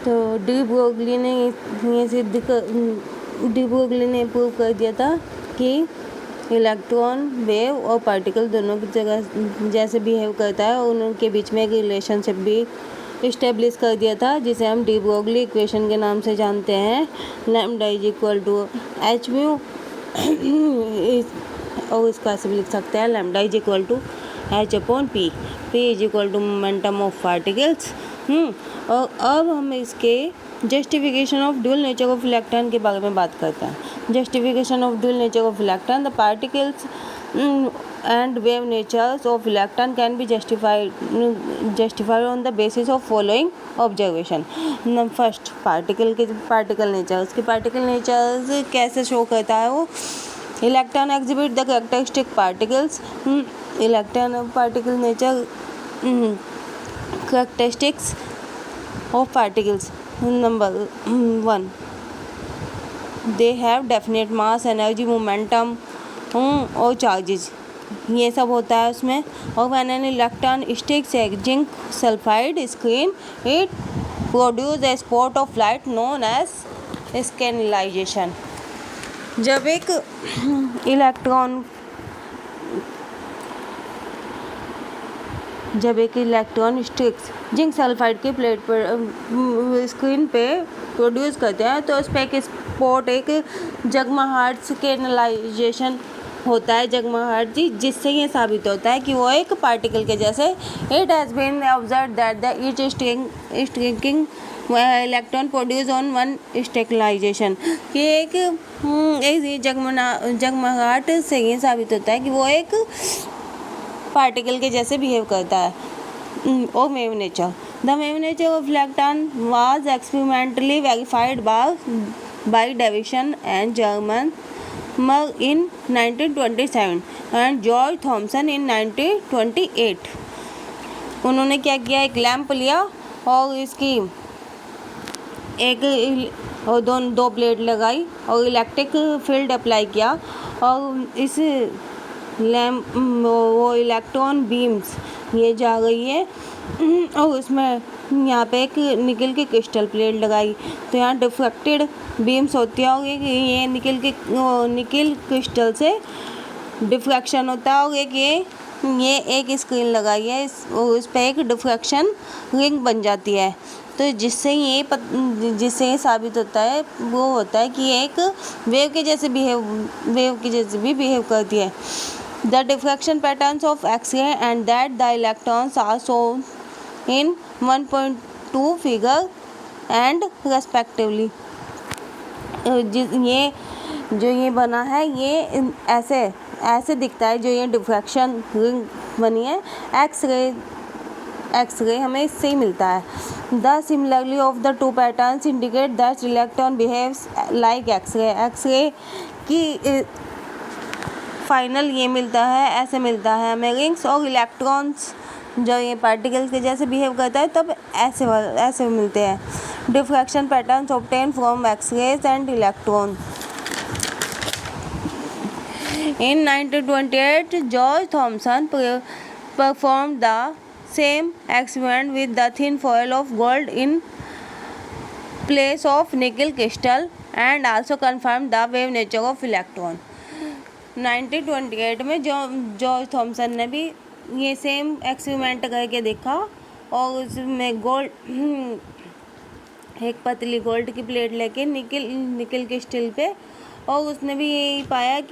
तो de Broglie ने prove कर दिया था कि इलेक्ट्रॉन वेव और पार्टिकल दोनों की जगह जैसे बिहेव करता है और उनके बीच में एक रिलेशनशिप भी इस्टेब्लिश कर दिया था, जिसे हम डी ब्रोगली इक्वेशन के नाम से जानते हैं। Lambda is equal to h mu और इसका ऐसे भी लिख सकते हैं, lambda is equal to h upon p, p is equal to momentum of particles. और अब हम इसके justification of dual nature of electron के बारे में बात करते हैं। Justification of dual nature of electron, the particles and wave natures of electron can be justified on the basis of following observation. First particle natures कैसे show करता है वो? Electron exhibit the characteristic particles, electron particle nature characteristics of particles. Number 1, they have definite mass, energy, momentum और charges, ये सब होता है उसमें। और when an electron sticks a zinc sulphide screen, it produce a spot of light known as scintillation. जब एक electron sticks zinc sulphide की प्लेट पर स्क्रीन पे प्रोड्यूस करते हैं तो उस पर एक स्पॉट, एक जगमगाहट, स्कैनिलाइजेशन होता है, जगमगाहट जी, जिससे ये साबित होता है कि वो एक पार्टिकल के जैसे। It has been observed that the each sticking electron produce on one scintillation, कि एक जगमगाहट से ये साबित होता है कि वो एक पार्टिकल के जैसे बिहेव करता है। और wave nature, the wave nature of electron was experimentally verified by Davisson and German in 1927 and George Thomson in 1928। उन्होंने क्या किया, एक लैंप लिया और इसकी और दो प्लेट लगाई और इलेक्ट्रिक फील्ड अप्लाई किया और इस लैंप वो इलेक्ट्रॉन बीम्स ये जा रही है और उसमें यहाँ पे एक निकल की क्रिस्टल प्लेट लगाई तो यहाँ डिफ्रैक्टेड बीम्स होती है और ये निकल क्रिस्टल से डिफ्रैक्शन होता है। और ये एक स्क्रीन लगाई है उस पर एक डिफ्रैक्शन रिंग बन जाती है। तो जिससे ये साबित होता है वो होता है कि ये एक वेव के जैसे भी बिहेव करती है। The diffraction patterns of x-ray and that the electrons are shown in 1.2 figure and respectively. ये जो ये बना है ये ऐसे दिखता है, जो ये डिफ्रैक्शन रिंग बनी है एक्स-रे हमें इससे ही मिलता है। The similarly of the two patterns indicate that electron behaves like x-ray की फाइनल ये मिलता है, ऐसे मिलता है हमें रिंग्स और इलेक्ट्रॉन्स जो ये पार्टिकल्स के जैसे बिहेव करता है तब ऐसे मिलते हैं। Diffraction patterns obtain from X-rays and electron. In 1928, George Thomson performed the same experiment with the thin foil of gold in place of nickel crystal and also confirmed the wave nature of electron. 1928 में George Thompson ने भी ये same experiment करके देखा और उसमें gold एक पतली गोल्ड की प्लेट लेके निकल क्रिस्टल पे और उसने भी यही पाया कि